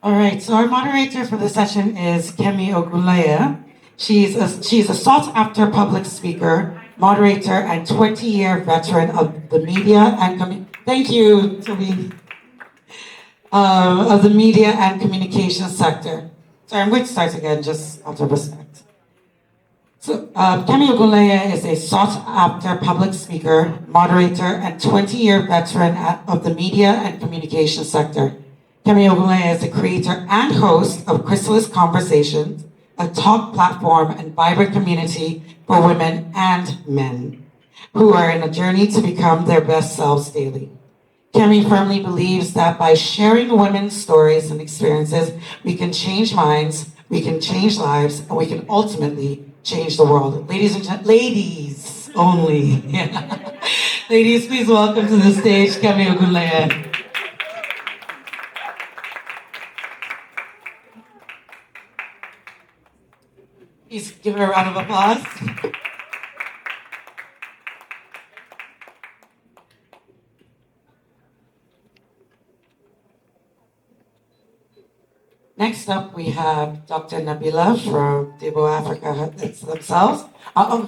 All right, so our moderator for the session is Kemi Ogunleye. She's a sought-after public speaker, moderator, and 20-year veteran of the media and thank you, Toby. Of the media and communications sector. Sorry, I'm going to start again, just out of respect. So, Kemi Ogunleye is a sought-after public speaker, moderator, and 20-year veteran of the media and communications sector. Kemi Ogunleye is the creator and host of Chrystallis Conversations, a talk platform and vibrant community for women and men who are in a journey to become their best selves daily. Kemi firmly believes that by sharing women's stories and experiences, we can change minds, we can change lives, and we can ultimately change the world. Ladies and gentlemen, ladies only. Yeah. Ladies, please welcome to the stage Kemi Ogunleye. Please give her a round of applause. Next up, we have Dr. Nabila from Débbo Africa themselves.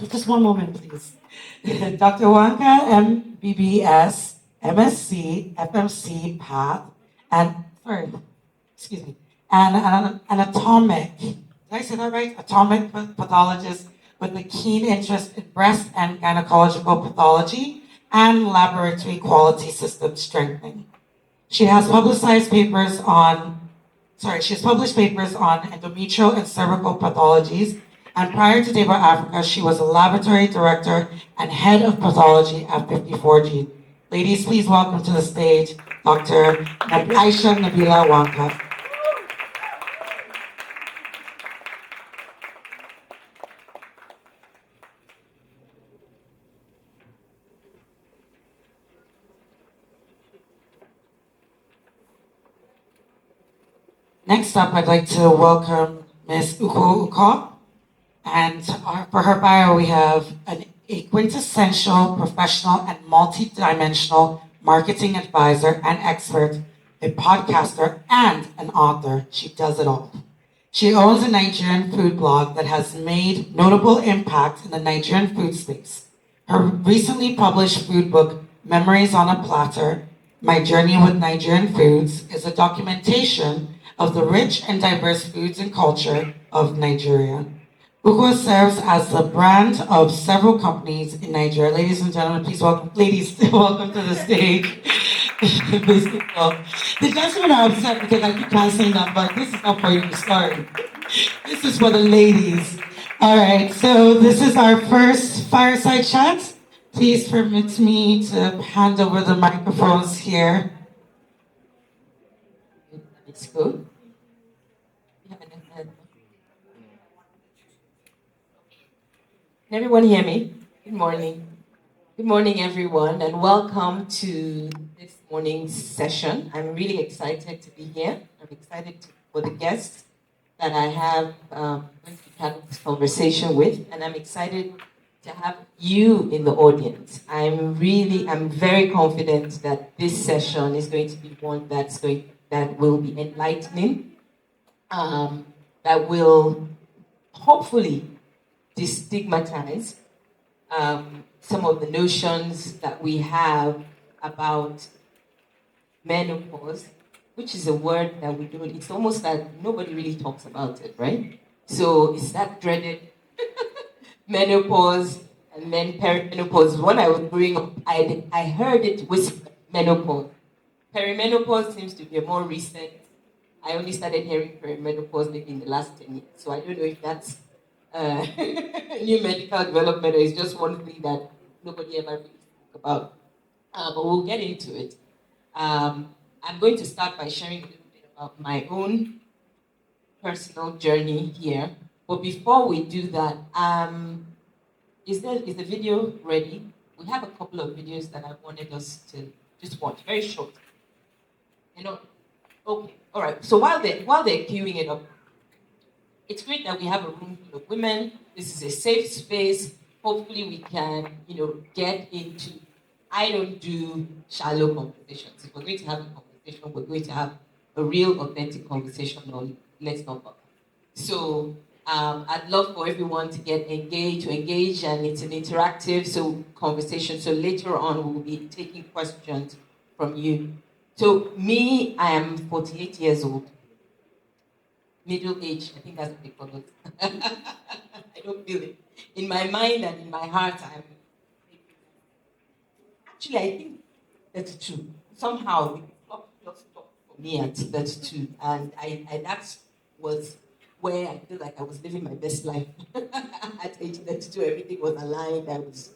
Just one moment, please. Dr. Wanka, MBBS, MSc, FMC, PATH, and an atomic, did I say that right? Atomic pathologist with a keen interest in breast and gynecological pathology and laboratory quality system strengthening. She has published papers on endometrial and cervical pathologies, and prior to Débbo Africa, she was a laboratory director and head of pathology at 54G. Ladies, please welcome to the stage Dr. Aisha Nabila Wanka. Next up, I'd like to welcome Ms. Ukoh. And for her bio, we have a quintessential professional and multi-dimensional marketing advisor and expert, a podcaster, and an author. She does it all. She owns a Nigerian food blog that has made notable impact in the Nigerian food space. Her recently published food book, Memories on a Platter, My Journey with Nigerian Foods, is a documentation of the rich and diverse foods and culture of Nigeria. Ukoh serves as the brand of several companies in Nigeria. Ladies and gentlemen, please welcome, welcome to the stage. The gentlemen are upset because I keep canceling that, but this is not for you to start. This is for the ladies. All right, so this is our first fireside chat. Please permit me to hand over the microphones here. It's good. Can everyone hear me? Good morning. Good morning, everyone, and welcome to this morning's session. I'm really excited to be here. I'm excited for the guests that I have going to be having this conversation with, and I'm excited to have you in the audience. I'm very confident that this session is going to be one that will be enlightening, that will hopefully destigmatize some of the notions that we have about menopause, which is a word that we don't, it's almost like nobody really talks about it, right? So it's that dreaded menopause and then peri-menopause. When I was growing up, I heard it whisper, menopause. Peri-menopause seems to be a more recent. I only started hearing peri-menopause maybe in the last 10 years. So I don't know if that's new medical development or it's just one thing that nobody ever really spoke about. But we'll get into it. I'm going to start by sharing a little bit about my own personal journey here. But before we do that, is the video ready? We have a couple of videos that I wanted us to just watch, very short. Okay, all right. So while they're queuing it up, it's great that we have a room full of women. This is a safe space. Hopefully we can, get into I don't do shallow conversations. If we're going to have a conversation, we're going to have a real, authentic conversation, or let's not bother. So I'd love for everyone to get engaged, and it's an interactive conversation. So later on, we'll be taking questions from you. So me, I am 48 years old, middle age. I think that's what they call it. I don't feel it in my mind and in my heart. I'm actually, I think 32. Somehow the clock just stopped for me at 32, and that was where I feel like I was living my best life. At age 32, everything was aligned. I was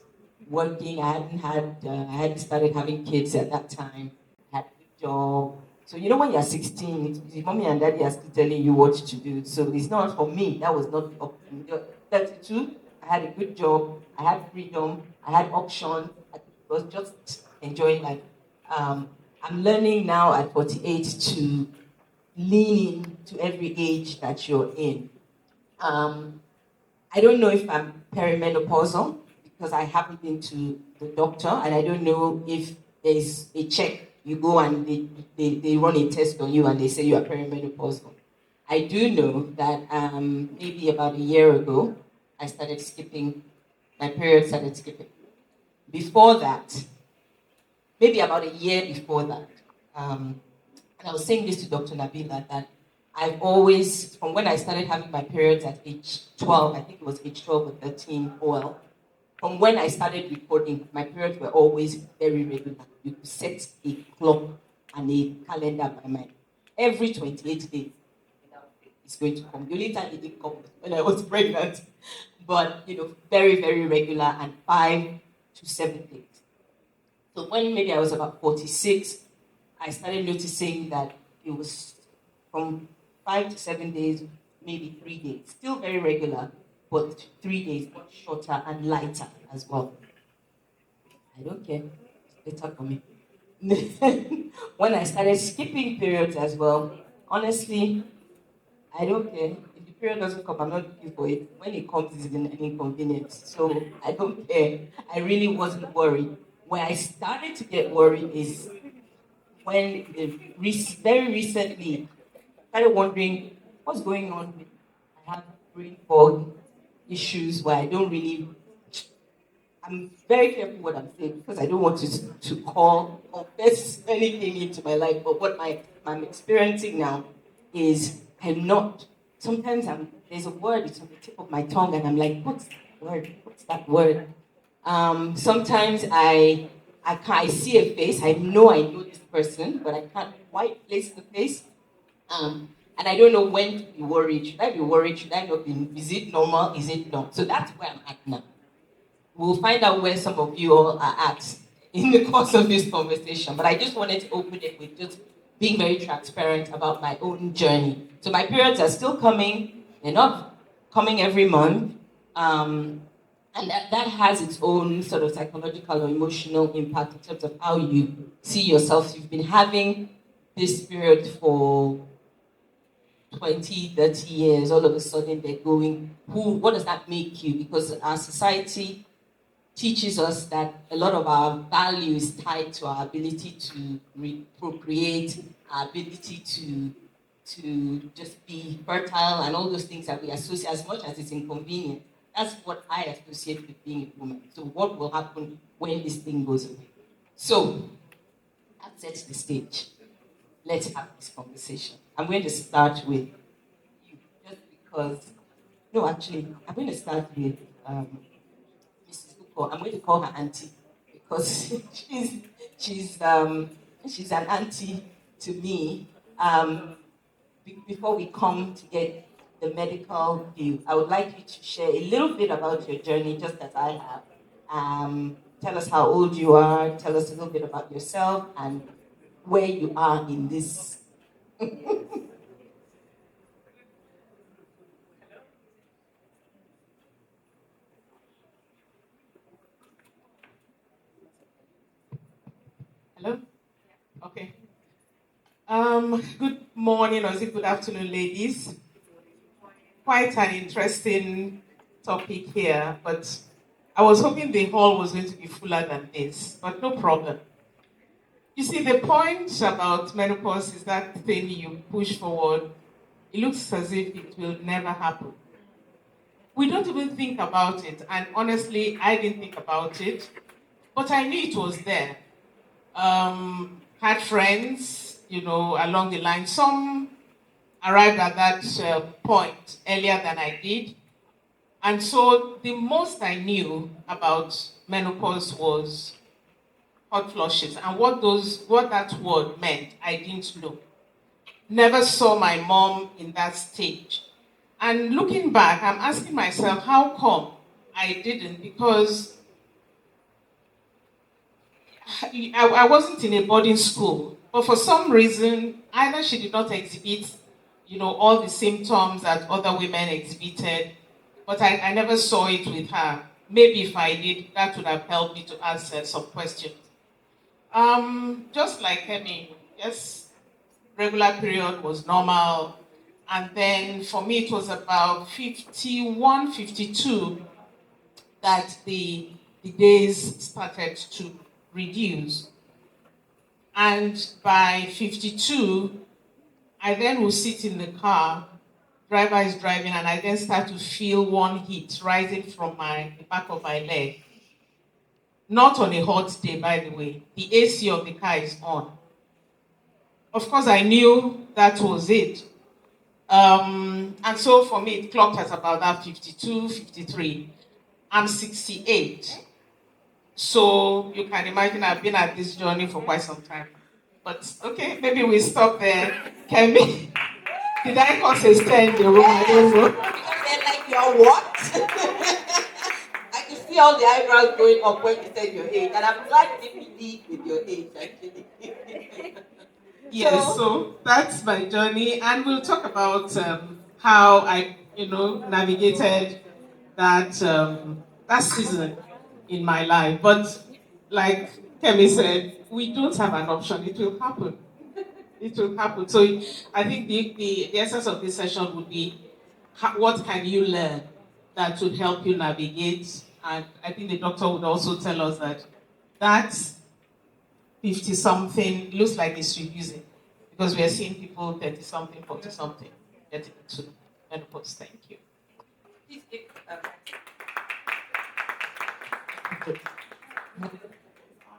working. I hadn't started having kids at that time. I had a good job. So you know when you're 16, mommy and daddy are still telling you what to do. So it's not for me. That was not the option. 32, I had a good job. I had freedom. I had options. I was just enjoying life. I'm learning now at 48 to lean into every age that you're in. I don't know if I'm perimenopausal because I haven't been to the doctor, and I don't know if there's a check. You go and they run a test on you and they say you are perimenopausal. I do know that maybe about a year ago, I started skipping, my period started skipping. Before that, maybe about a year before that, and I was saying this to Dr. Nabila, that I've always, from when I started having my periods at age 12, I think it was age 12 or 13, well, from when I started recording, my periods were always very regular. You could set a clock and a calendar by my, every 28 days, it's going to come. The only time it didn't come was when I was pregnant. But, very, very regular, and 5 to 7 days. So when maybe I was about 46, I started noticing that it was from 5 to 7 days, maybe 3 days. Still very regular, but 3 days, much shorter and lighter as well. I don't care. It's better for me. When I started skipping periods as well, honestly, I don't care. If the period doesn't come, I'm not looking for it. When it comes, it's an inconvenience. So I don't care. I really wasn't worried. When I started to get worried is when very recently I started wondering what's going on with, I have brain fog issues where I don't really, I'm very careful what I'm saying because I don't want to confess anything into my life. But what I'm experiencing now is I'm not, sometimes there's a word, it's on the tip of my tongue, and I'm like, what's that word? What's that word? Sometimes I see a face, I know this person, but I can't quite place the face. And I don't know when to be worried. Should I be worried? Should I not be? Is it normal? Is it not? So that's where I'm at now. We'll find out where some of you all are at in the course of this conversation. But I just wanted to open it with just being very transparent about my own journey. So my periods are still coming. They're not coming every month. And that has its own sort of psychological or emotional impact in terms of how you see yourself. You've been having this period for 20, 30 years, all of a sudden they're going, what does that make you? Because our society teaches us that a lot of our value is tied to our ability to procreate, our ability to just be fertile, and all those things that we associate, as much as it's inconvenient. That's what I associate with being a woman. So what will happen when this thing goes away? So that sets the stage. Let's have this conversation. I'm going to start with you, just because, no, actually, I'm going to start with Mrs. Ukoh. I'm going to call her auntie because she's an auntie to me. Before we come to get the medical view, I would like you to share a little bit about your journey, just as I have. Tell us how old you are, tell us a little bit about yourself, and where you are in this. Hello? Okay. Good morning or is it good afternoon, ladies? Quite an interesting topic here, but I was hoping the hall was going to be fuller than this, but no problem. You see, the point about menopause is that thing you push forward. It looks as if it will never happen. We don't even think about it, and honestly, I didn't think about it, but I knew it was there. Had friends, along the line. Some arrived at that point earlier than I did. And so the most I knew about menopause was hot flushes. And what that word meant, I didn't know. Never saw my mom in that stage. And looking back, I'm asking myself, how come I didn't? Because I wasn't in a boarding school, but for some reason, either she did not exhibit, all the symptoms that other women exhibited, but I never saw it with her. Maybe if I did, that would have helped me to answer some questions. Just like Kemi, yes, regular period was normal. And then for me, it was about 51, 52 that the days started to reduce. And by 52, I then will sit in the car, driver is driving, and I then start to feel one heat rising from the back of my leg. Not on a hot day, by the way. The AC of the car is on. Of course, I knew that was it. And so for me, it clocked at about that 52, 53. I'm 68. So you can imagine I've been at this journey for quite some time. But okay, maybe we stop there. Kemi, did I cause a stir in the room? I don't know. They're like, you're what? I could see all the eyebrows going up when you said your age. And I'm glad you didn't lead with your age, actually. Yes, so that's my journey. And we'll talk about how I, navigated that season in my life. But like Kemi said, we don't have an option. It will happen. It will happen. So I think the essence of this session would be what can you learn that would help you navigate. And I think the doctor would also tell us that 50 something looks like it's reducing because we are seeing people 30 something, 40 something getting into menopause. Thank you. Please give,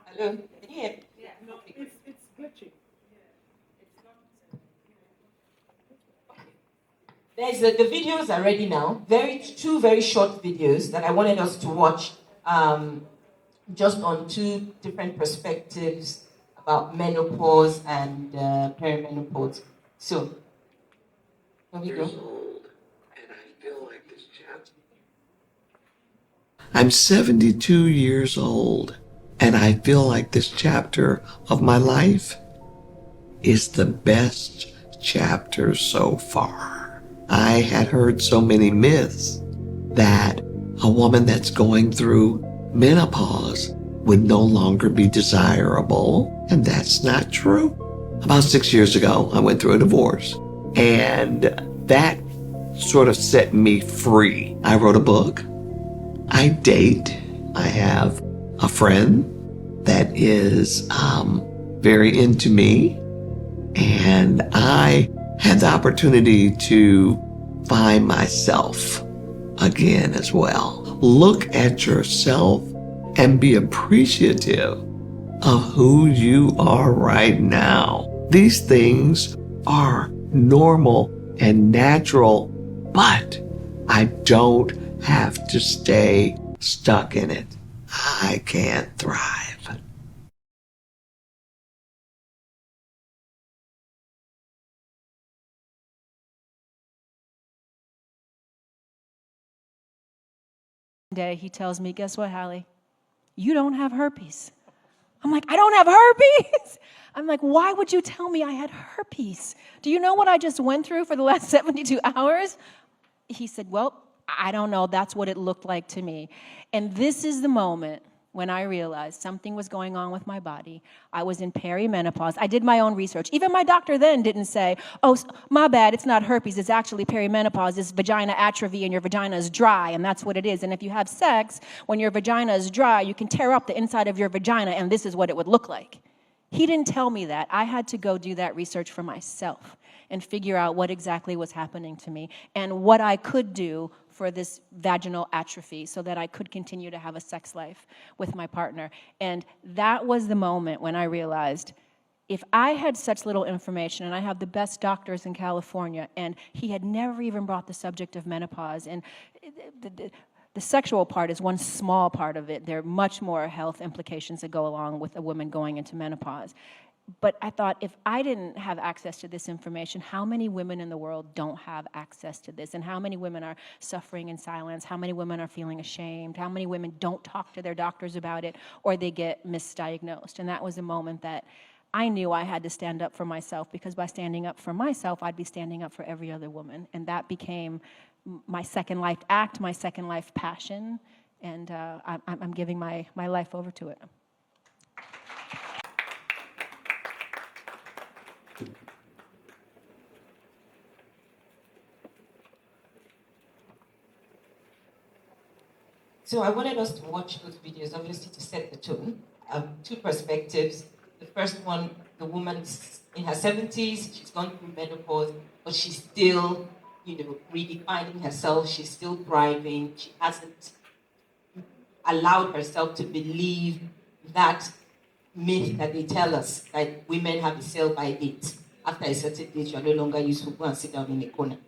hello, can you hear me? Yeah, no, it's glitching. The videos are ready now. Two very short videos that I wanted us to watch, just on two different perspectives about menopause and perimenopause. So, here we go. I'm 72 years old, and I feel like this chapter of my life is the best chapter so far. I had heard so many myths that a woman that's going through menopause would no longer be desirable, and that's not true. About 6 years ago, I went through a divorce, and that sort of set me free. I wrote a book. I date. I have a friend that is very into me, and I had the opportunity to find myself again as well. Look at yourself and be appreciative of who you are right now. These things are normal and natural, but I don't have to stay stuck in it. I can thrive. Day he tells me, guess what, Hallie? You don't have herpes. I'm like, I don't have herpes? I'm like, why would you tell me I had herpes? Do you know what I just went through for the last 72 hours? He said, well, I don't know. That's what it looked like to me. And this is the moment when I realized something was going on with my body. I was in peri-menopause. I did my own research. Even my doctor then didn't say, oh, my bad, it's not herpes, it's actually peri-menopause, it's vagina atrophy and your vagina is dry, and that's what it is. And if you have sex, when your vagina is dry, you can tear up the inside of your vagina, and this is what it would look like. He didn't tell me that. I had to go do that research for myself and figure out what exactly was happening to me and what I could do for this vaginal atrophy so that I could continue to have a sex life with my partner. And that was the moment when I realized if I had such little information, and I have the best doctors in California, and he had never even brought the subject of menopause, and the sexual part is one small part of it. There are much more health implications that go along with a woman going into menopause. But I thought, if I didn't have access to this information, how many women in the world don't have access to this? And how many women are suffering in silence? How many women are feeling ashamed? How many women don't talk to their doctors about it, or they get misdiagnosed? And that was a moment that I knew I had to stand up for myself, because by standing up for myself, I'd be standing up for every other woman. And that became my second life act, my second life passion, and I'm giving my life over to it. So I wanted us to watch those videos, obviously, to set the tone. Two perspectives. The first one, the woman's in her 70s, she's gone through menopause, but she's still, redefining herself. She's still thriving. She hasn't allowed herself to believe that myth that they tell us that women have a sell-by date. After a certain date, you are no longer useful. Go and sit down in a corner.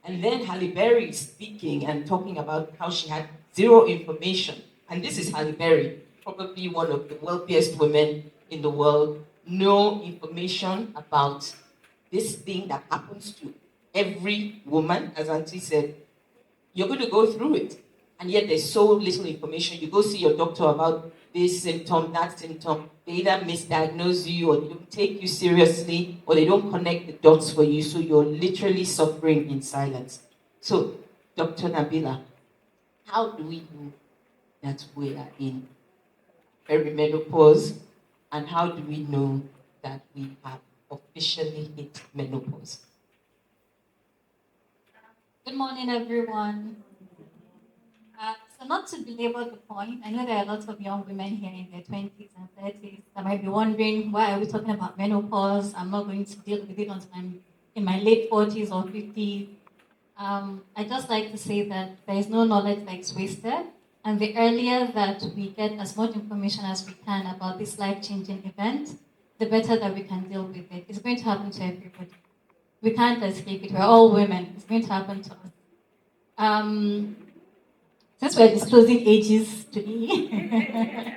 And then Halle Berry speaking and talking about how she had zero information. And this is Halle Berry, probably one of the wealthiest women in the world. No information about this thing that happens to every woman, as Auntie said. You're going to go through it. And yet there's so little information. You go see your doctor about this symptom, that symptom. They either misdiagnose you, or they don't take you seriously, or they don't connect the dots for you. So you're literally suffering in silence. So, Dr. Nabila, how do we know that we are in perimenopause? And how do we know that we have officially hit menopause? Good morning, everyone. So not to belabor the point, I know there are lots of young women here in their 20s and 30s that might be wondering, why are we talking about menopause? I'm not going to deal with it until I'm in my late 40s or 50s. I just like to say that there is no knowledge that is wasted. And the earlier that we get as much information as we can about this life-changing event, the better that we can deal with it. It's going to happen to everybody. We can't escape it. We're all women. It's going to happen to us. Since we're disclosing ages today,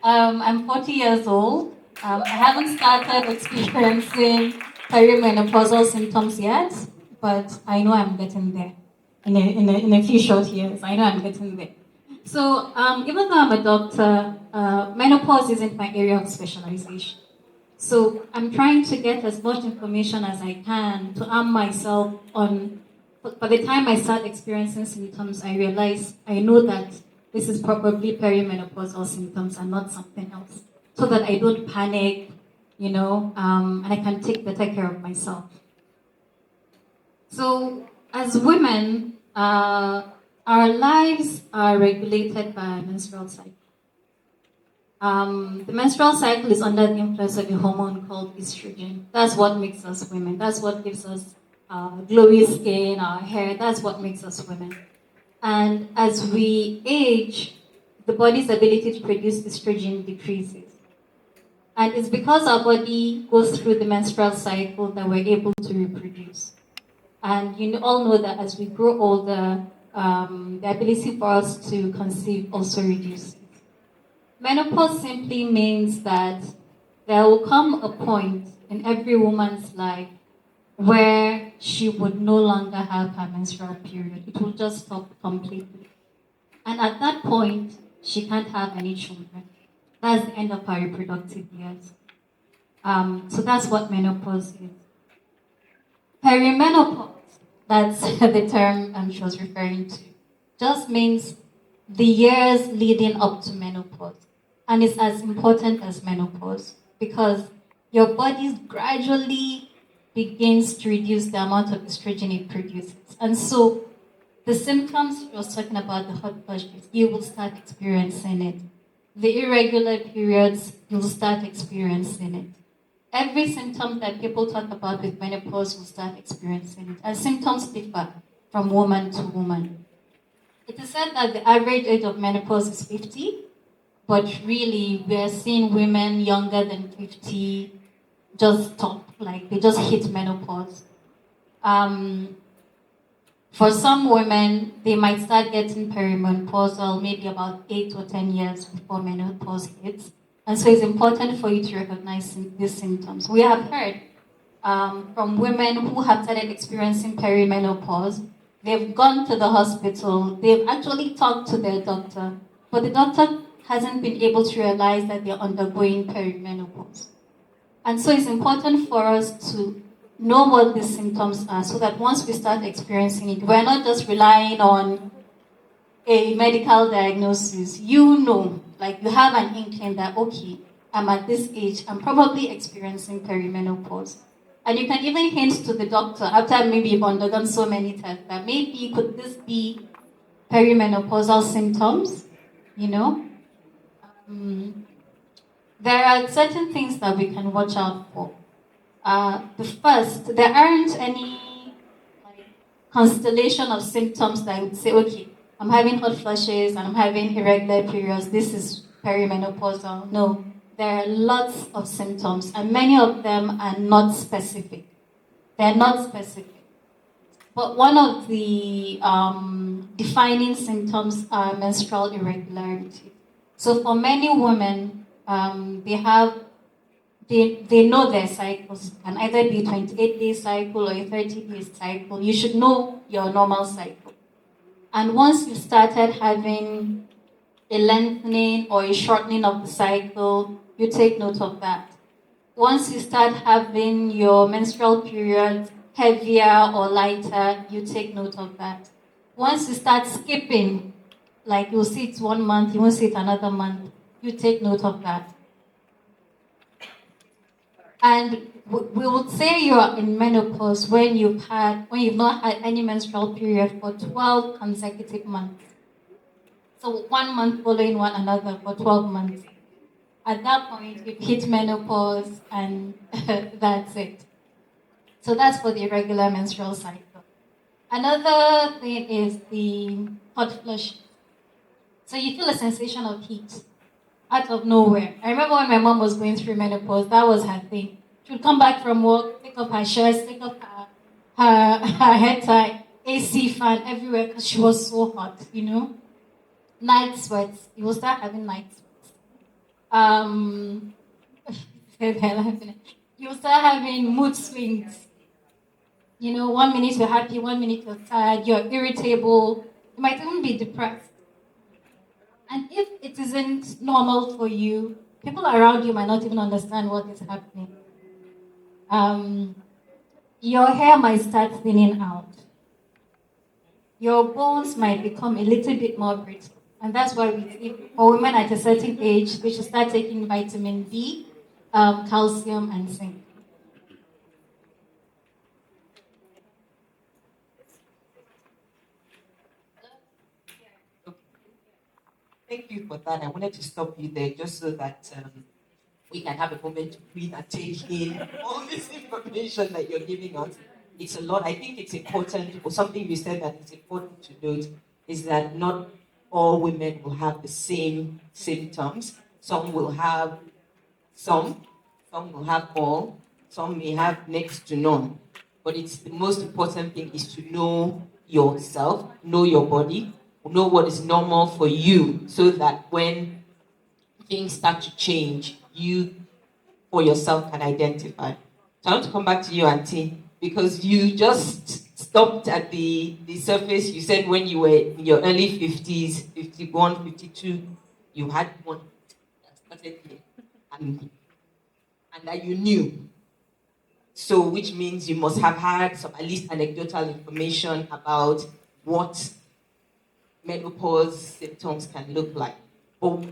I'm 40 years old. I haven't started experiencing perimenopausal symptoms yet, but I know I'm getting there. In a few short years, I know I'm getting there. So even though I'm a doctor, menopause isn't my area of specialization. So I'm trying to get as much information as I can to arm myself on. By the time I start experiencing symptoms, I realize I know that this is probably perimenopausal symptoms and not something else, so that I don't panic, and I can take better care of myself. So as women, our lives are regulated by a menstrual cycle. The menstrual cycle is under the influence of a hormone called estrogen. That's what makes us women. That's what gives us glowy skin, our hair. That's what makes us women. And as we age, the body's ability to produce estrogen decreases. And it's because our body goes through the menstrual cycle that we're able to reproduce. And you all know that as we grow older, the ability for us to conceive also reduces. Menopause simply means that there will come a point in every woman's life where she would no longer have her menstrual period. It will just stop completely. And at that point, she can't have any children. That's the end of her reproductive years. So that's what menopause is. Perimenopause, that's the term she was referring to, just means the years leading up to menopause. And it's as important as menopause because your body gradually begins to reduce the amount of estrogen it produces. And so the symptoms you was talking about, the hot flushes, you will start experiencing it. The irregular periods, you'll start experiencing it. Every symptom that people talk about with menopause will start experiencing it. And symptoms differ from woman to woman. It is said that the average age of menopause is 50, but really we're seeing women younger than 50 just stop, like they just hit menopause. For some women, they might start getting perimenopausal maybe about 8 or 10 years before menopause hits. And so it's important for you to recognize these symptoms. We have heard from women who have started experiencing perimenopause. They've gone to the hospital, they've actually talked to their doctor, but the doctor hasn't been able to realize that they're undergoing perimenopause. And so it's important for us to know what these symptoms are so that once we start experiencing it, we're not just relying on a medical diagnosis. You know, like you have an inkling that, okay, I'm at this age, I'm probably experiencing perimenopause. And you can even hint to the doctor after maybe you've undergone so many tests that maybe could this be perimenopausal symptoms, you know? There are certain things that we can watch out for. The first, there aren't any constellation of symptoms that would say, okay, I'm having hot flushes and I'm having irregular periods, this is perimenopausal. No, there are lots of symptoms and many of them are not specific. They're not specific. But one of the defining symptoms are menstrual irregularity. So for many women, they know their cycles. It can either be a 28-day cycle or a 30-day cycle. You should know your normal cycle. And once you started having a lengthening or a shortening of the cycle, you take note of that. Once you start having your menstrual period heavier or lighter, you take note of that. Once you start skipping, like you'll see it 1 month, you won't see it another month, you take note of that. And we would say you are in menopause when you've not had any menstrual period for 12 consecutive months. So 1 month following one another for 12 months. At that point, you've hit menopause and that's it. So that's for the irregular menstrual cycle. Another thing is the hot flush. So you feel a sensation of heat out of nowhere. I remember when my mom was going through menopause, that was her thing. She would come back from work, take off her shirts, take off her head tie, AC fan everywhere because she was so hot, you know. Night sweats. You will start having night sweats. You will start having mood swings. You know, 1 minute you're happy, 1 minute you're tired, you're irritable. You might even be depressed. And if it isn't normal for you, people around you might not even understand what is happening. Your hair might start thinning out. Your bones might become a little bit more brittle. And that's why for women at a certain age, we should start taking vitamin D, calcium, and zinc. Thank you for that. I wanted to stop you there just so that we can have a moment to breathe and take in all this information that you're giving us. It's a lot. I think it's important, or something you said that it's important to note, is that not all women will have the same symptoms. Some will have some will have all, some may have next to none. But it's the most important thing is to know yourself, know your body, know what is normal for you, so that when things start to change, you for yourself can identify. So I want to come back to you, Auntie, because you just stopped at the surface. You said when you were in your early 50s, 51, 52, you had one that started here. And that you knew. So, which means you must have had some at least anecdotal information about what menopause symptoms can look like. But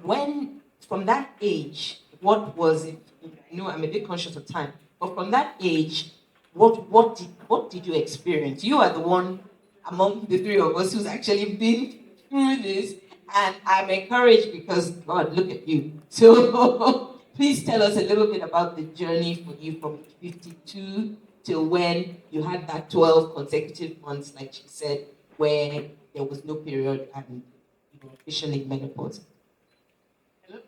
from that age, what was it? I'm a bit conscious of time, but from that age, what did you experience? You are the one among the three of us who's actually been through this, and I'm encouraged because God, look at you. So please tell us a little bit about the journey for you from 52 till when you had that 12 consecutive months, like she said, where there was no period and you were officially in menopause. Hello?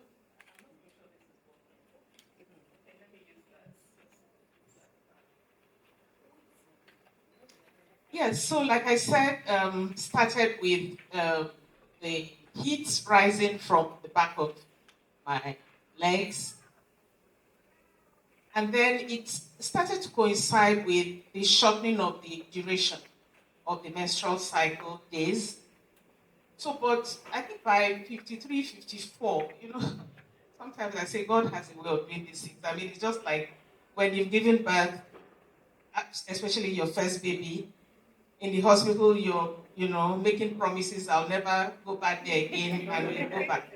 Yes, so like I said, started with the heat rising from the back of my legs. And then it started to coincide with the shortening of the duration of the menstrual cycle days. So, but I think by 53, 54, sometimes I say God has a way of doing these things. I mean, it's just like when you've given birth, especially your first baby, in the hospital, you're, making promises, I'll never go back there again, and you go back.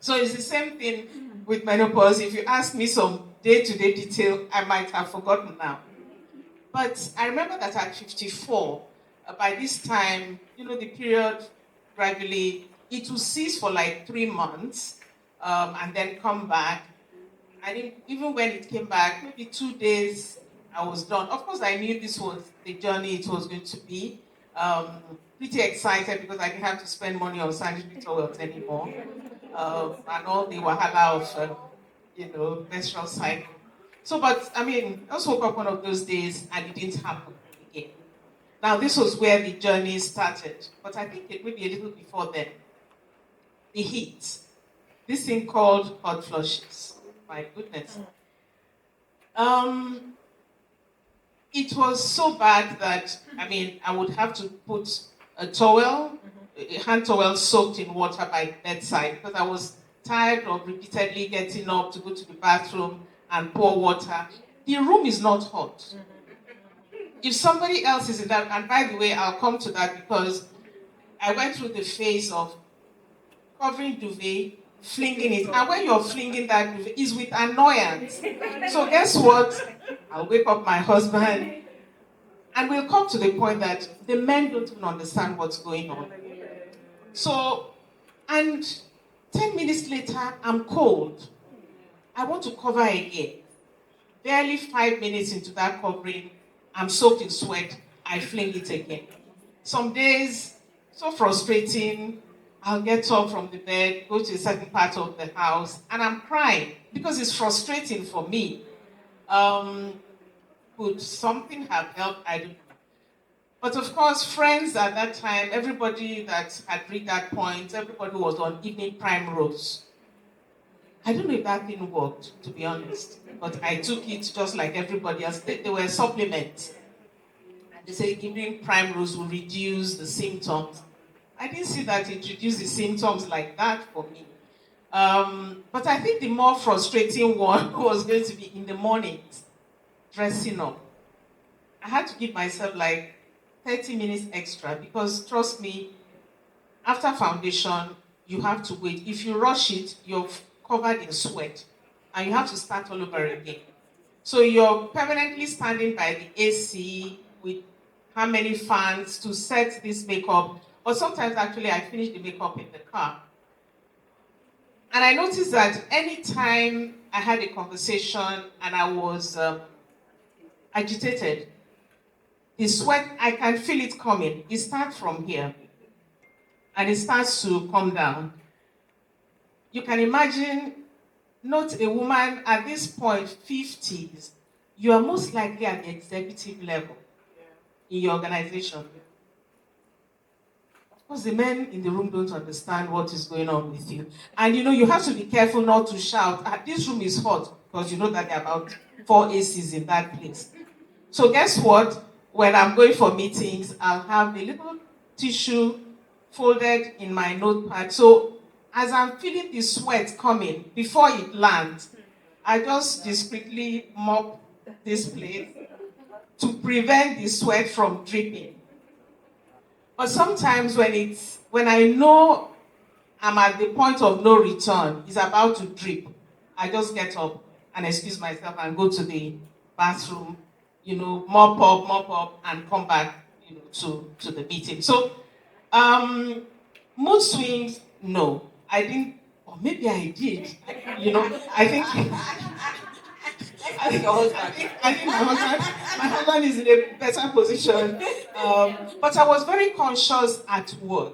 So it's the same thing with menopause. If you ask me some day-to-day detail, I might have forgotten now. But I remember that at 54, by this time, the period gradually, it will cease for like 3 months and then come back. I think even when it came back, maybe 2 days, I was done. Of course, I knew this was the journey it was going to be. Pretty excited because I didn't have to spend money on sanitary towels anymore. And all the wahala of, menstrual cycle. So, but I mean, I just woke up one of those days and it didn't happen again. Now, this was where the journey started, but I think it maybe a little before then. The heat, this thing called hot flushes. My goodness. It was so bad that, I mean, I would have to put a towel, a hand towel soaked in water by bedside because I was tired of repeatedly getting up to go to the bathroom and pour water. The room is not hot. If somebody else is in that, and by the way, I'll come to that because I went through the phase of covering duvet, flinging it. And when you're flinging that duvet, it's with annoyance. So guess what? I'll wake up my husband, and we'll come to the point that the men don't even understand what's going on. So, and 10 minutes later, I'm cold. I want to cover again. Barely 5 minutes into that covering, I'm soaked in sweat. I fling it again. Some days, so frustrating, I'll get up from the bed, go to a certain part of the house, and I'm crying because it's frustrating for me. Could something have helped? I don't know. But of course, friends at that time, everybody that had reached that point, everybody was on evening primrose. I don't know if that thing worked, to be honest. But I took it just like everybody else. They were supplements. And they said evening primrose will reduce the symptoms. I didn't see that it reduced the symptoms like that for me. But I think the more frustrating one was going to be in the mornings, dressing up. I had to give myself like 30 minutes extra because trust me, after foundation, you have to wait. If you rush it, you're covered in sweat and you have to start all over again. So you're permanently standing by the AC with how many fans to set this makeup. Or sometimes actually I finish the makeup in the car. And I noticed that anytime I had a conversation and I was agitated, the sweat, I can feel it coming. It starts from here and it starts to come down. You can imagine not a woman at this point, 50s, you are most likely at the executive level in your organization. Of course, the men in the room don't understand what is going on with you. And you have to be careful not to shout, this room is hot, because you know that there are about 4 ACs in that place. So guess what? When I'm going for meetings, I'll have a little tissue folded in my notepad. So as I'm feeling the sweat coming, before it lands, I just discreetly mop this place to prevent the sweat from dripping. But sometimes when I know I'm at the point of no return, it's about to drip, I just get up and excuse myself and go to the bathroom, mop up, and come back, to the meeting. So, mood swings, no, I didn't, or maybe I did. I think. I think my husband is in a better position. But I was very conscious at work,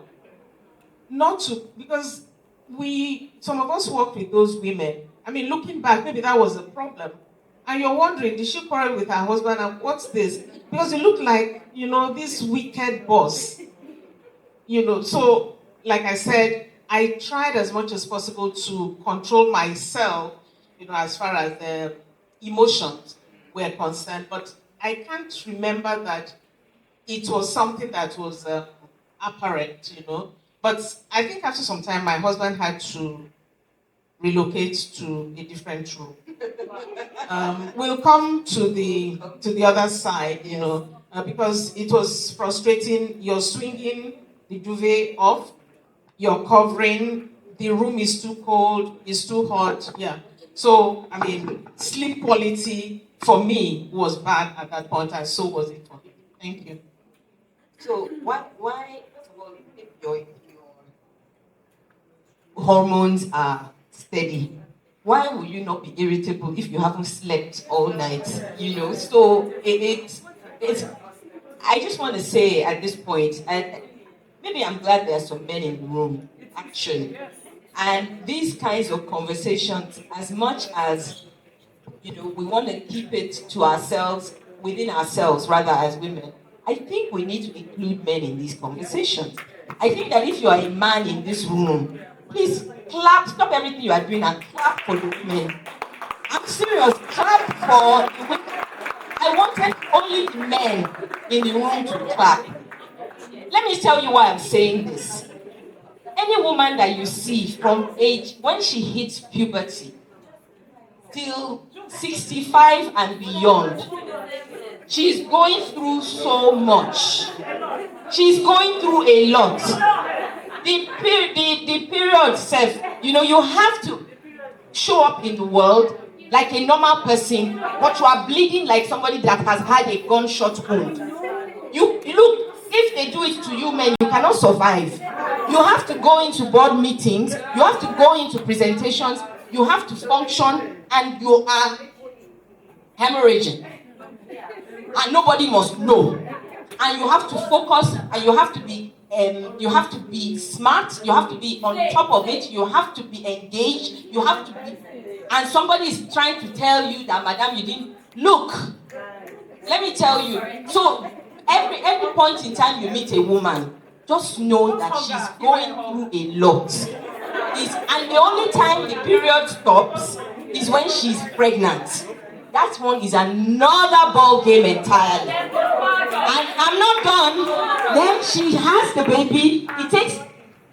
not to, because some of us work with those women. I mean, looking back, maybe that was a problem. And you're wondering, did she quarrel with her husband? And what's this? Because you look like, this wicked boss. So, like I said, I tried as much as possible to control myself, as far as the emotions were concerned. But I can't remember that it was something that was apparent. But I think after some time, my husband had to relocate to a different room. We'll come to the other side, because it was frustrating. You're swinging the duvet off, you're covering, the room is too cold, it's too hot, yeah. So, I mean, sleep quality for me was bad at that point, and so was it for him. Thank you. So why first of all, if your hormones are steady, why will you not be irritable if you haven't slept all night? So it's I just want to say at this point, and maybe I'm glad there are some men in the room, actually. And these kinds of conversations, as much as we want to keep it to ourselves, within ourselves, rather, as women, I think we need to include men in these conversations. I think that if you are a man in this room, please clap, stop everything you are doing and clap for the women. I'm serious, clap for the women. I wanted only the men in the room to clap. Let me tell you why I'm saying this. Any woman that you see from age, when she hits puberty, till 65 and beyond, she's going through so much. She's going through a lot. The period self, you have to show up in the world like a normal person, but you are bleeding like somebody that has had a gunshot wound. You look, if they do it to you men, you cannot survive. You have to go into board meetings, you have to go into presentations, you have to function, and you are hemorrhaging. And nobody must know. And you have to focus, and you have to be smart, you have to be on top of it, you have to be engaged, you have to be, and somebody is trying to tell you that, madam, you didn't look. Let me tell you. So every point in time you meet a woman, just know that she's going through a lot. And the only time the period stops is when she's pregnant. That one is another ball game entirely. And I'm not done. Then she has the baby. It takes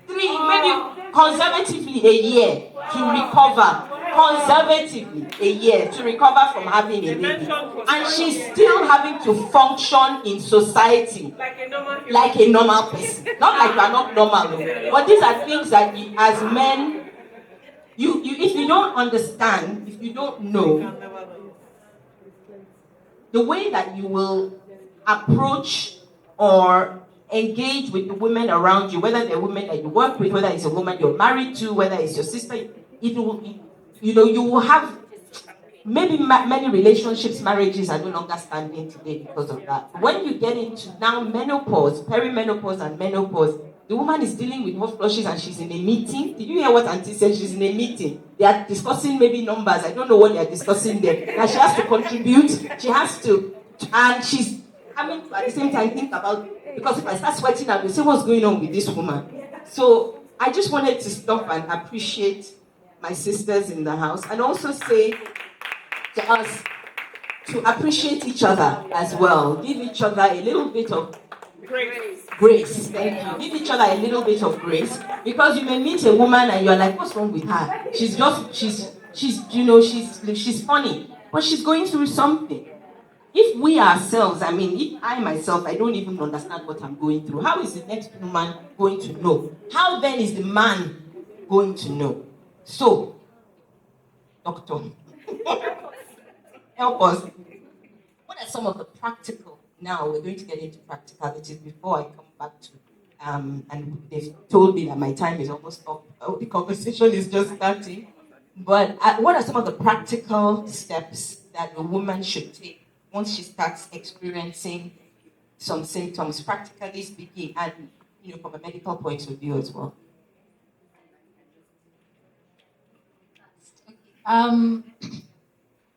maybe conservatively a year to recover. Conservatively a year to recover from having a baby. And she's still having to function in society like a normal person. Not like you are not normal, but these are things that as men, if you don't understand, if you don't know, the way that you will approach or engage with the women around you, whether they're women that you work with, whether it's a woman you're married to, whether it's your sister, you will have maybe many relationships, marriages are no longer standing today because of that. When you get into now menopause, peri-menopause and menopause, the woman is dealing with hot flushes and she's in a meeting. Did you hear what Auntie said? She's in a meeting. They are discussing maybe numbers. I don't know what they are discussing there. Now she has to contribute. She has to, and she's having to at the same time think about, because if I start sweating, I will say, what's going on with this woman? So I just wanted to stop and appreciate my sisters in the house, and also say to us to appreciate each other as well. Give each other a little bit of grace. Thank you. Give each other a little bit of grace, because you may meet a woman and you're like, what's wrong with her? She's funny, but she's going through something. If we ourselves, I mean, if I myself, I don't even understand what I'm going through, how is the next woman going to know? How then is the man going to know? So, doctor, help us. What are some of the practical? Now we're going to get into practicalities before I come back to. And they've told me that my time is almost up. Oh, the conversation is just starting. But what are some of the practical steps that a woman should take once she starts experiencing some symptoms, practically speaking, and from a medical point of view as well? Um,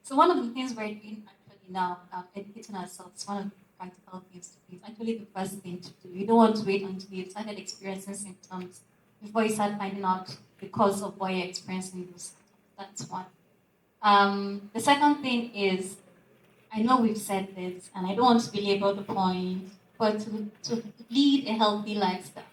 so one of the things we're doing actually now, educating ourselves, one of the practical things to do is actually the first thing to do. You don't want to wait until you've started experiencing symptoms before you start finding out the cause of why you're experiencing those symptoms. That's one. The second thing is, I know we've said this, and I don't want to belabor the point, but to lead a healthy lifestyle.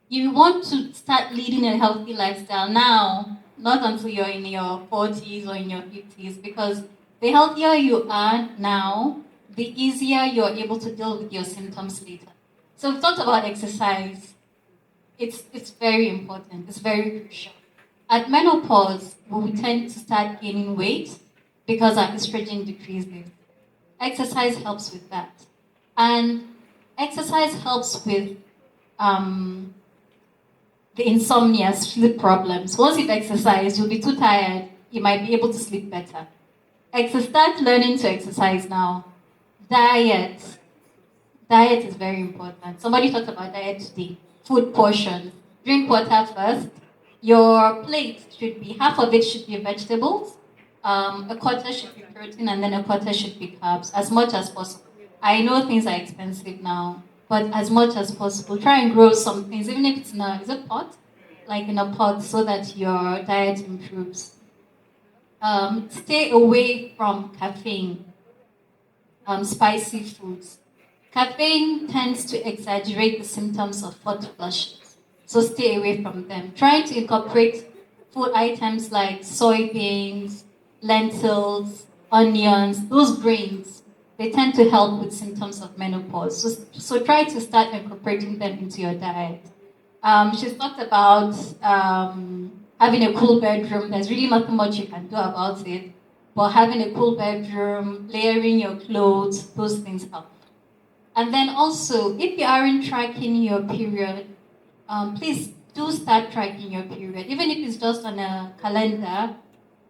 You want to start leading a healthy lifestyle now, not until you're in your 40s or in your 50s, because the healthier you are now, the easier you're able to deal with your symptoms later. So we've talked about exercise. It's very important. It's very crucial. At menopause, we tend to start gaining weight because our estrogen decreases. Exercise helps with that. And exercise helps with the insomnia, sleep problems. Once you've exercised, you'll be too tired. You might be able to sleep better. Start learning to exercise now. Diet. Diet is very important. Somebody talked about diet today. Food portions. Drink water first. Your plate should be, half of it should be vegetables, a quarter should be protein, and then a quarter should be carbs, as much as possible. I know things are expensive now, but as much as possible, try and grow some things, even if it's in a, is it pot? Like in a pot, so that your diet improves. Stay away from caffeine, spicy foods. Caffeine tends to exaggerate the symptoms of hot flushes, so stay away from them. Try to incorporate food items like soybeans, lentils, onions, those grains. They tend to help with symptoms of menopause. So try to start incorporating them into your diet. She's talked about having a cool bedroom. There's really nothing much you can do about it, but having a cool bedroom, layering your clothes, those things help. And then also, if you aren't tracking your period, please do start tracking your period. Even if it's just on a calendar,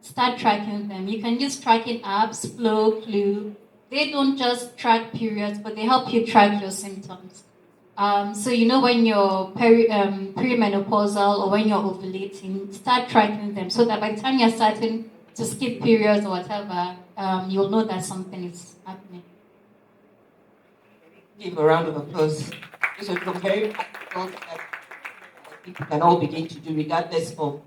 start tracking them. You can use tracking apps, Flow, Clue. They don't just track periods, but they help you track your symptoms. So you know when you're perimenopausal or when you're ovulating, start tracking them so that by the time you're starting to skip periods or whatever, you'll know that something is happening. Give a round of applause. This was a very practical that I think we can all begin to do, regardless of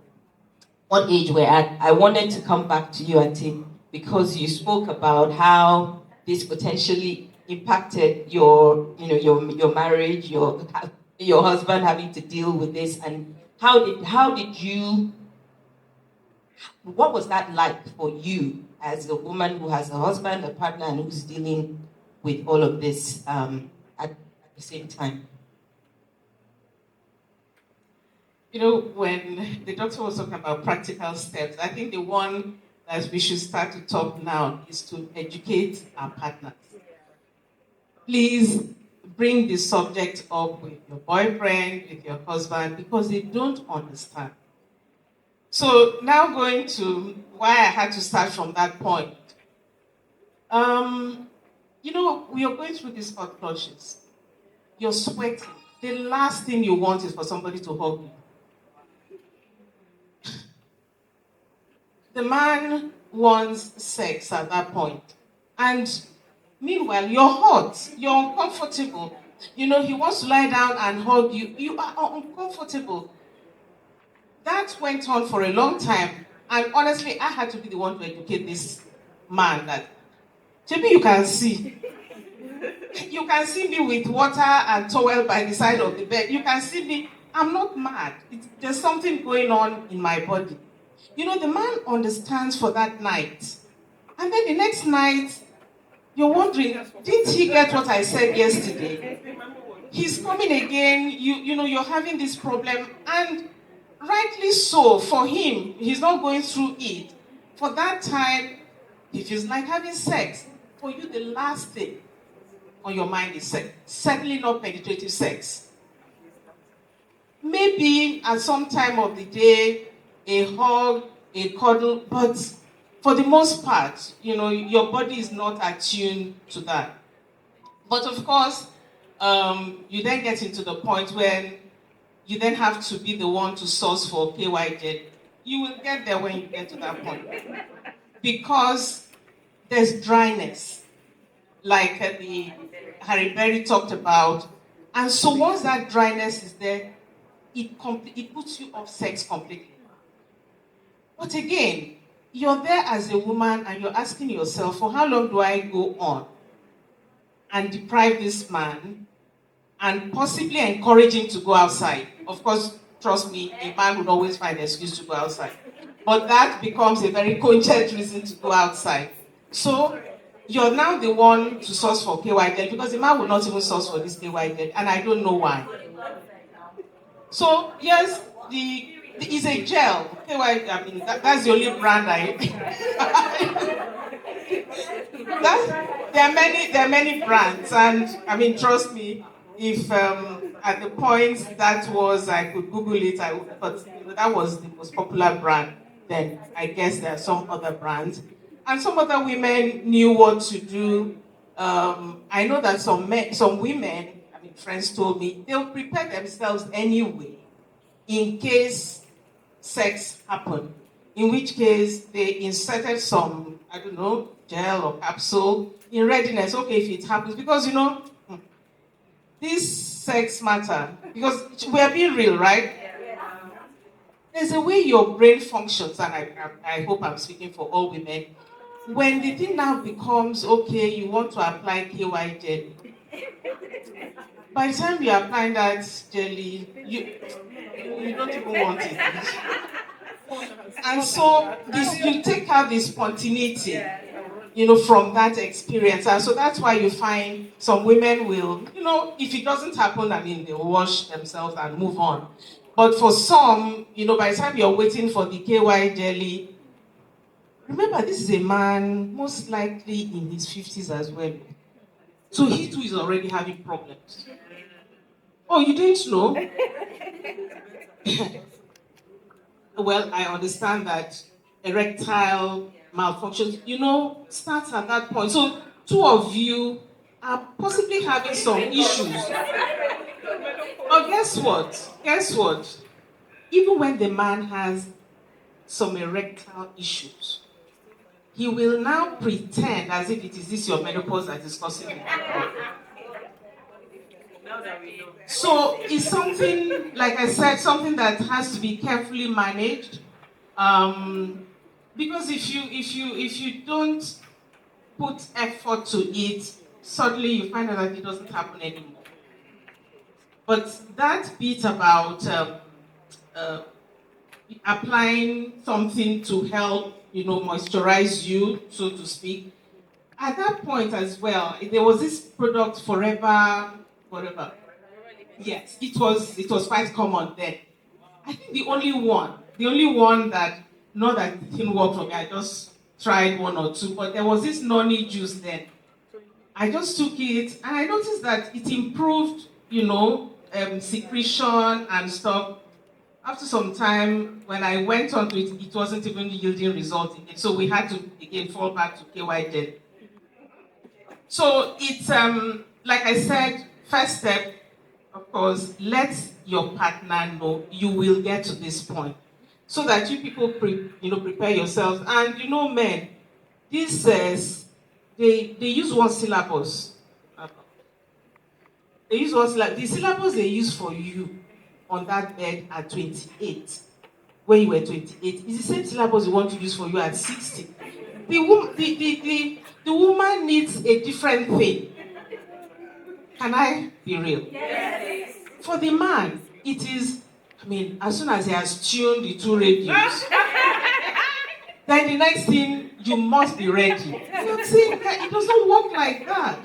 what age we're at. I wanted to come back to you, Auntie, because you spoke about how this potentially impacted your marriage, your husband having to deal with this, and how did you? What was that like for you as a woman who has a husband, a partner, and who's dealing with all of this at the same time? When the doctor was talking about practical steps, I think the one that we should start to talk now is to educate our partners. Please bring the subject up with your boyfriend, with your husband, because they don't understand. So now going to why I had to start from that point. We are going through these hot flushes. You're sweating. The last thing you want is for somebody to hug you. The man wants sex at that point. And meanwhile, you're hot, you're uncomfortable. He wants to lie down and hug you. You are uncomfortable. That went on for a long time. And honestly, I had to be the one to educate this man that, maybe you can see. You can see me with water and towel by the side of the bed. You can see me. I'm not mad. There's something going on in my body. The man understands for that night. And then the next night, You're wondering, didn't he get what I said yesterday? He's coming again, you know, you're having this problem, and rightly so for him, he's not going through it. For that time, he feels like having sex. For you, the last thing on your mind is sex. Certainly not penetrative sex. Maybe at some time of the day, a hug, a cuddle, but for the most part, you know, your body is not attuned to that. But of course, you then get into the point when you then have to be the one to source for KYJ. You will get there when you get to that point. Because there's dryness, like the Harry Berry talked about. And so once that dryness is there, it puts you off sex completely. But again, you're there as a woman and you're asking yourself, for how long do I go on and deprive this man and possibly encourage him to go outside? Of course, trust me, a man would always find an excuse to go outside. But that becomes a very cogent reason to go outside. So you're now the one to source for KYZ because the man will not even source for this KYZ, and I don't know why. So yes, it's a gel. KYZ, I mean, that's the only brand there are many brands, and I mean, trust me, if at the point that was I could Google it, I would, but you know, that was the most popular brand. Then I guess there are some other brands, and some other women knew what to do. I know that some women, I mean, friends told me they'll prepare themselves anyway in case sex happened. In which case they inserted some, I don't know, gel or capsule in readiness. Okay, if it happens, because you know, this sex matter, because we are being real, right? There's a way your brain functions, and I hope I'm speaking for all women. When the thing now becomes, okay, you want to apply KY jelly. By the time you're applying that jelly, you don't even want it. And so you take out this spontaneity, you know, from that experience. And so that's why you find some women will, you know, if it doesn't happen, I mean, they'll wash themselves and move on. But for some, you know, by the time you're waiting for the KY jelly, remember, this is a man most likely in his 50s as well. So he too is already having problems. Oh, you didn't know? Well, I understand that erectile malfunctions, you know, starts at that point. So two of you are possibly having some issues. But guess what? Guess what? Even when the man has some erectile issues, he will now pretend as if it is this your menopause that is causing it. So it's something, like I said, something that has to be carefully managed. Because if you don't put effort to it, suddenly you find out that it doesn't happen anymore. But that bit about applying something to help, you know, moisturize you, so to speak. At that point as well, there was this product Forever, whatever. Yes, it was quite common then. I think the only one that, not that it didn't work for me, I just tried one or two, but there was this noni juice then. I just took it and I noticed that it improved, you know, secretion and stuff. After some time, when I went on to it, it wasn't even yielding results again. So we had to again fall back to KY gel. So it's like I said, first step, of course, let your partner know you will get to this point, so that you people prepare yourselves. And you know, men, this they use one syllabus. They use one syllabus. The syllabus they use for you on that bed at 28, when you were 28, is the same syllabus you want to use for you at 60. The woman needs a different thing. Can I be real? Yes. For the man, it is, I mean, as soon as he has tuned the two radios, then the next thing, you must be ready. I'm saying that it doesn't work like that.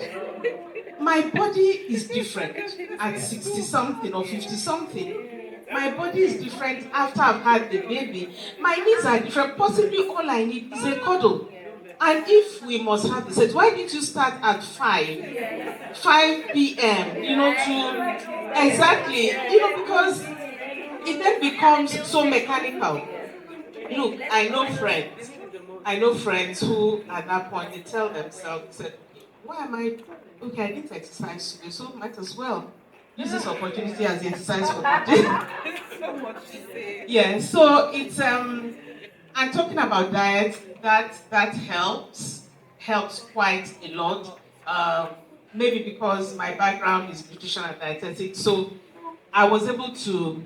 My body is different at 60 something or 50 something. My body is different after I've had the baby. My needs are different. Possibly all I need is a cuddle. And if we must have the sex, why did you start at 5 p.m., to exactly, because it then becomes so mechanical. Look, I know friends who at that point they tell themselves, said, okay, why am I, okay, I didn't exercise today, so might as well use this opportunity as the exercise for the day. Yeah, so it's, and talking about diet, that helps quite a lot. Maybe because my background is nutrition and dietetics, so I was able to,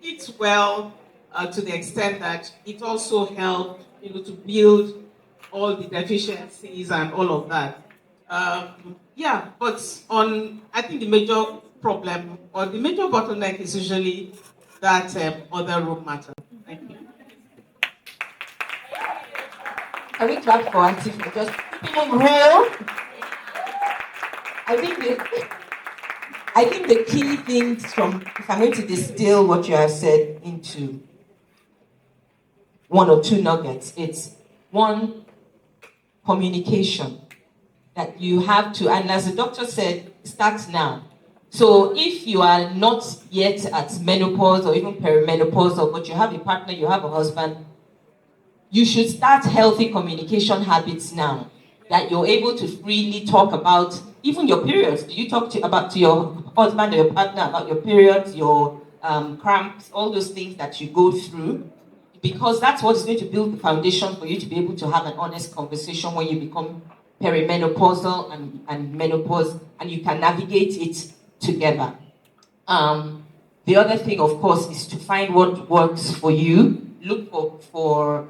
eat well to the extent that it also helped, to build all the deficiencies and all of that. Yeah, but I think the major problem or the major bottleneck is usually that other room matter. Thank you. Can we clap for Auntie for just keeping it real? I think the key things if I'm going to distill what you have said into one or two nuggets, it's one, communication. That you have to, and as the doctor said, start now. So if you are not yet at menopause or even perimenopause, but you have a partner, you have a husband, you should start healthy communication habits now. That you're able to freely talk about even your periods. Do you talk to your husband or your partner about your periods, your cramps, all those things that you go through? Because that's what's going to build the foundation for you to be able to have an honest conversation when you become perimenopausal and menopause, and you can navigate it together. The other thing, of course, is to find what works for you. Look for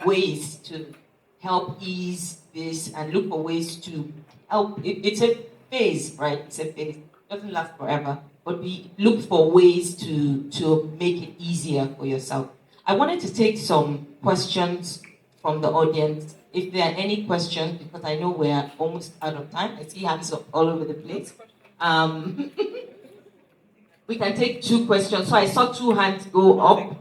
ways to help ease this, and look for ways to help. It's a phase, right? It's a phase. It doesn't last forever, but we look for ways to make it easier for yourself. I wanted to take some questions from the audience. If there are any questions, because I know we're almost out of time. I see hands up all over the place. We can take two questions. So I saw two hands go up.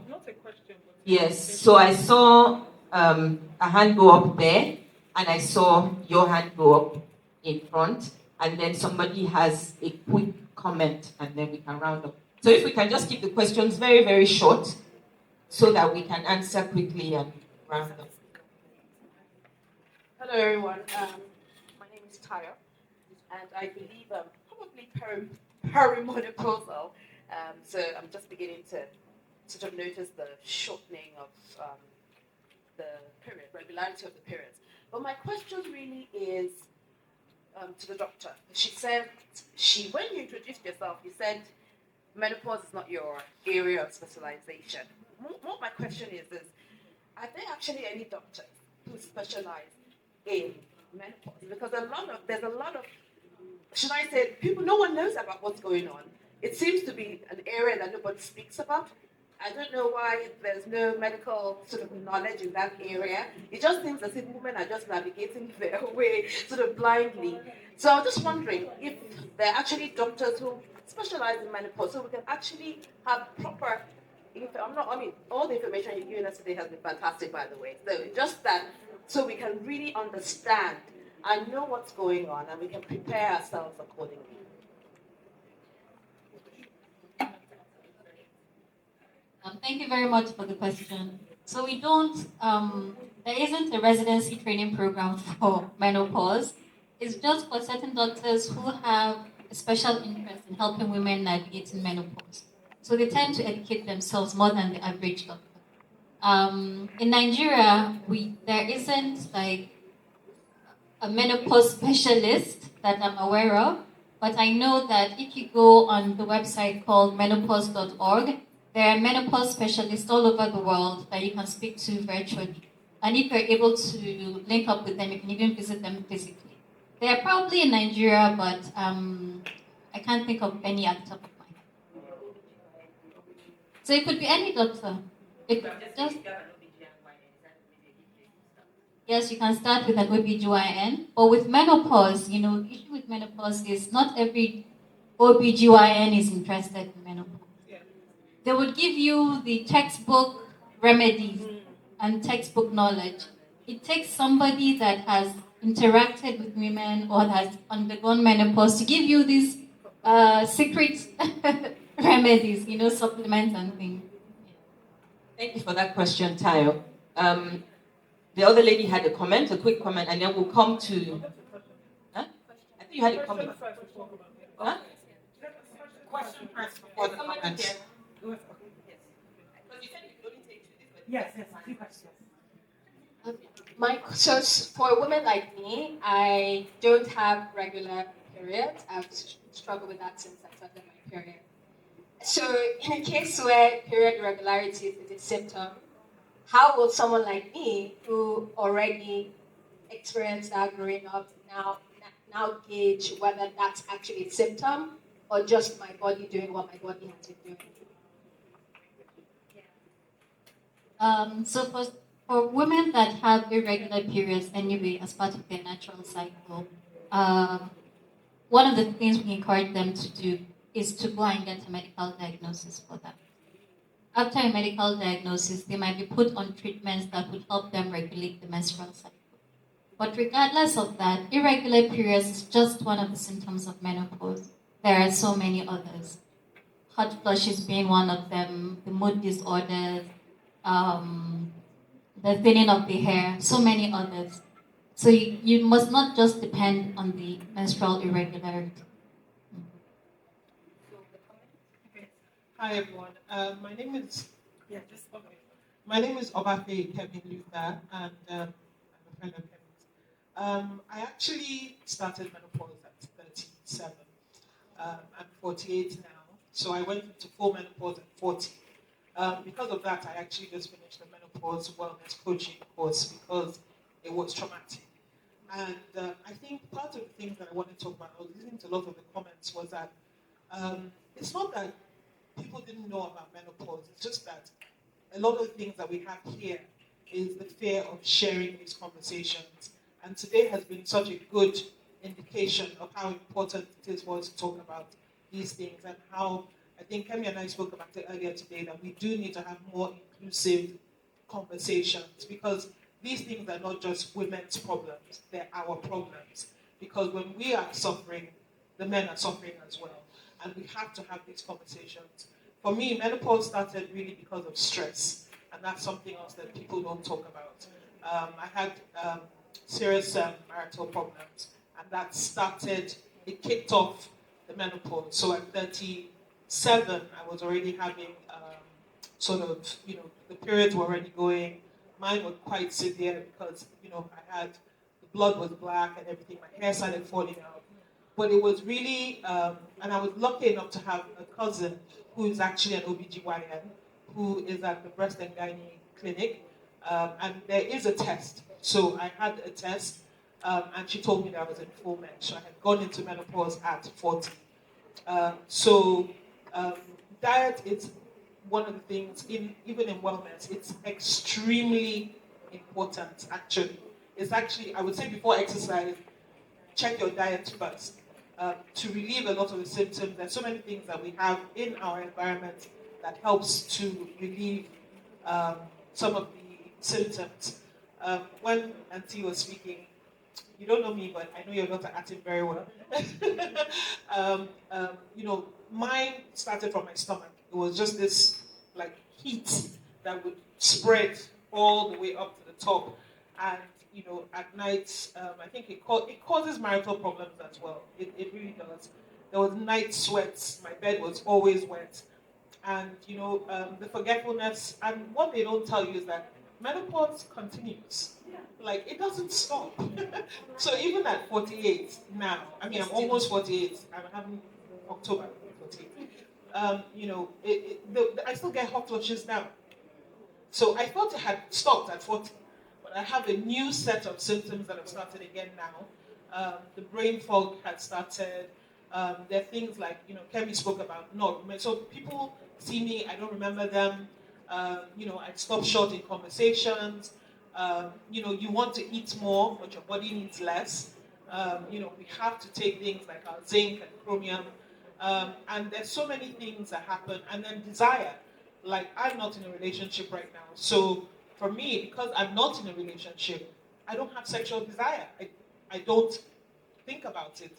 Yes. So I saw a hand go up there, and I saw your hand go up in front, and then somebody has a quick comment, and then we can round up. So if we can just keep the questions very, very short, so that we can answer quickly and round up. Hello, everyone. My name is Taya, and I believe I'm probably perimenopausal. So I'm just beginning to sort of notice the shortening of the period, regularity of the periods. But my question really is to the doctor. She said, when you introduced yourself, you said menopause is not your area of specialization. What my question is are there actually any doctors who specialize in menopause? Because there's a lot of, should I say, people, no one knows about what's going on. It seems to be an area that nobody speaks about. I don't know why there's no medical sort of knowledge in that area. It just seems as if women are just navigating their way sort of blindly. So I'm just wondering if there are actually doctors who specialize in menopause, so we can actually have proper all the information you're giving us today has been fantastic, by the way. So just that, so we can really understand and know what's going on, and we can prepare ourselves accordingly. Thank you very much for the question. So we don't, there isn't a residency training program for menopause. It's just for certain doctors who have a special interest in helping women navigate in menopause. So they tend to educate themselves more than the average doctor. In Nigeria, there isn't like a menopause specialist that I'm aware of, but I know that if you go on the website called menopause.org, there are menopause specialists all over the world that you can speak to virtually. And if you're able to link up with them, you can even visit them physically. They are probably in Nigeria, but I can't think of any at the top of my head. So it could be any doctor. It could just yes, you can start with an OBGYN, but with menopause, you know, the issue with menopause is not every OBGYN is interested in menopause. They would give you the textbook remedies and textbook knowledge. It takes somebody that has interacted with women or has undergone menopause to give you these secret remedies, you know, supplements and things. Thank you for that question, Tayo. The other lady had a comment, a quick comment, and then we'll come to. Huh? I think you had a comment. Huh? Question first before the comment. Yes, two questions. So for women like me, I don't have regular periods. I've struggled with that since I started my period. So in a case where period irregularity is a symptom, how will someone like me, who already experienced that growing up, now gauge whether that's actually a symptom or just my body doing what my body has been doing? So for women that have irregular periods anyway as part of their natural cycle, one of the things we encourage them to do is to go and get a medical diagnosis for that. After a medical diagnosis, they might be put on treatments that would help them regulate the menstrual cycle. But regardless of that, irregular periods is just one of the symptoms of menopause. There are so many others. Hot flushes being one of them, the mood disorders, the thinning of the hair, so many others. So you must not just depend on the menstrual irregularity. Hi everyone. My name is My name is Obafe Kevin Luther, and I'm a friend of Kevin's. I actually started menopause at 37. I'm 48 now, so I went into full menopause at 40. Because of that, I actually just finished the menopause wellness coaching course because it was traumatic. And I think part of the things that I want to talk about, I was listening to a lot of the comments, was that it's not that people didn't know about menopause, it's just that a lot of the things that we have here is the fear of sharing these conversations. And today has been such a good indication of how important it is for us to talk about these things and how I think Kemi and I spoke about it earlier today that we do need to have more inclusive conversations because these things are not just women's problems, they're our problems. Because when we are suffering, the men are suffering as well. And we have to have these conversations. For me, menopause started really because of stress, and that's something else that people don't talk about. I had serious marital problems, and that started, it kicked off the menopause. So at 37, I was already having sort of, the periods were already going. Mine were quite severe because, I had, the blood was black and everything, my hair started falling out. But it was really, and I was lucky enough to have a cousin who is actually an OBGYN, who is at the breast and gynae clinic, and there is a test. So I had a test, and she told me that I was in full men. So I had gone into menopause at 40. So diet is one of the things, even in wellness, it's extremely important, actually. It's actually, I would say before exercise, check your diet first. To relieve a lot of the symptoms. There's so many things that we have in our environment that helps to relieve some of the symptoms. When Auntie was speaking, you don't know me, but I know your daughter acting very well. Mine started from my stomach. It was just this like heat that would spread all the way up to the top, and at night, I think it causes marital problems as well. It really does. There was night sweats. My bed was always wet, and the forgetfulness. And what they don't tell you is that menopause continues. Like it doesn't stop. So even at 48 now, I mean I'm almost 48. I'm having October 48. I still get hot flushes now. So I thought it had stopped at 40, but I have a new set of symptoms that have started again now. The brain fog had started. There are things like, Kemi spoke about, so people see me, I don't remember them. I stop short in conversations. You want to eat more, but your body needs less. We have to take things like our zinc and chromium. And there's so many things that happen. And then desire. Like, I'm not in a relationship right now. So for me, because I'm not in a relationship, I don't have sexual desire. I don't think about it.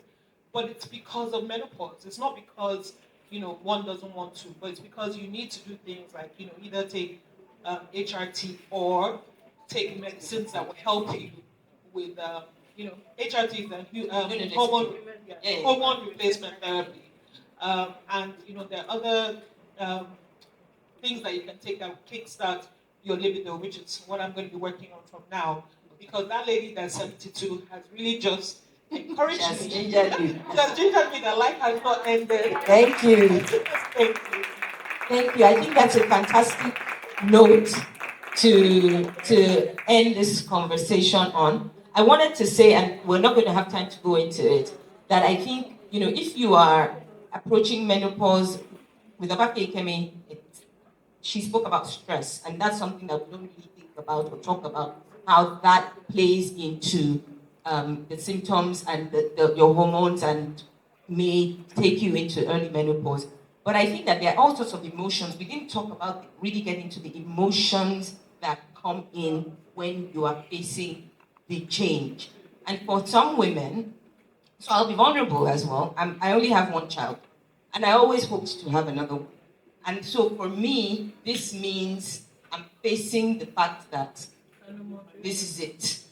But it's because of menopause. It's not because, one doesn't want to, but it's because you need to do things like, either take HRT or take medicines that will help you with, HRT is hormone replacement therapy. And, there are other things that you can take that will kickstart your libido, which is what I'm going to be working on from now. Because that lady that's 72 has really just encouraged me. She has gingered me that life has not ended. Thank you. Thank you. Thank you. I think that's a fantastic note to end this conversation on. I wanted to say, and we're not going to have time to go into it, that I think, if you are approaching menopause with Dr. Kemi, she spoke about stress, and that's something that we don't really think about or talk about, how that plays into the symptoms and your hormones and may take you into early menopause. But I think that there are all sorts of emotions. We didn't talk about really getting into the emotions that come in when you are facing the change. And for some women, so I'll be vulnerable as well. I only have one child, and I always hoped to have another one. And so for me, this means I'm facing the fact that this is it.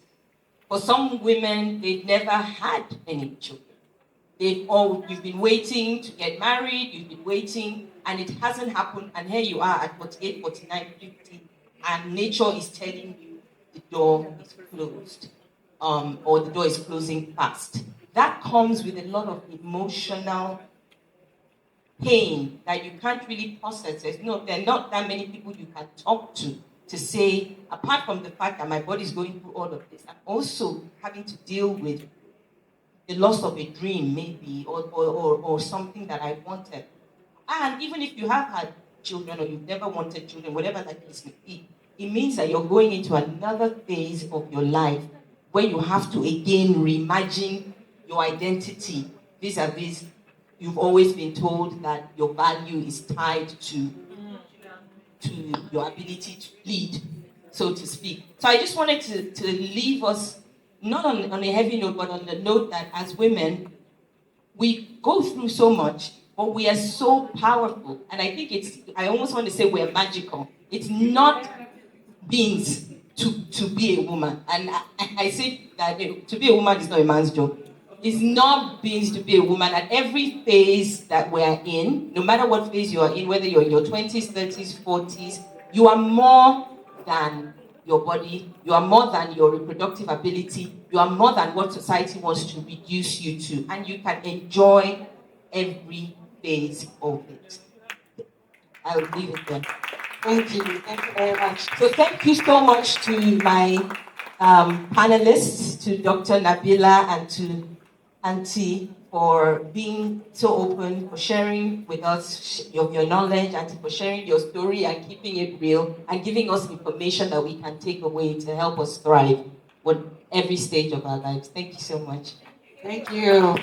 For some women, they've never had any children. You've been waiting to get married, you've been waiting, and it hasn't happened, and here you are at 48, 49, 50, and nature is telling you the door is closed, or the door is closing fast. That comes with a lot of emotional pain that you can't really process. There are not that many people you can talk to say, apart from the fact that my body is going through all of this, I'm also having to deal with the loss of a dream, maybe, or something that I wanted. And even if you have had children or you've never wanted children, whatever that case may be, it means that you're going into another phase of your life where you have to again reimagine your identity vis-a-vis. You've always been told that your value is tied to your ability to lead, so to speak. So I just wanted to leave us, not on a heavy note, but on the note that as women, we go through so much, but we are so powerful. And I think I almost want to say we're magical. It's not beings to be a woman. And I say that to be a woman is not a man's job. It's not beings to be a woman. At every phase that we're in, no matter what phase you are in, whether you're in your 20s, 30s, 40s, you are more than your body, you are more than your reproductive ability, you are more than what society wants to reduce you to, and you can enjoy every phase of it. I'll leave it there. Thank you very much. So thank you so much to my panelists, to Dr. Nabila and to Auntie, for being so open, for sharing with us your knowledge, and for sharing your story and keeping it real and giving us information that we can take away to help us thrive with every stage of our lives. Thank you so much. Thank you.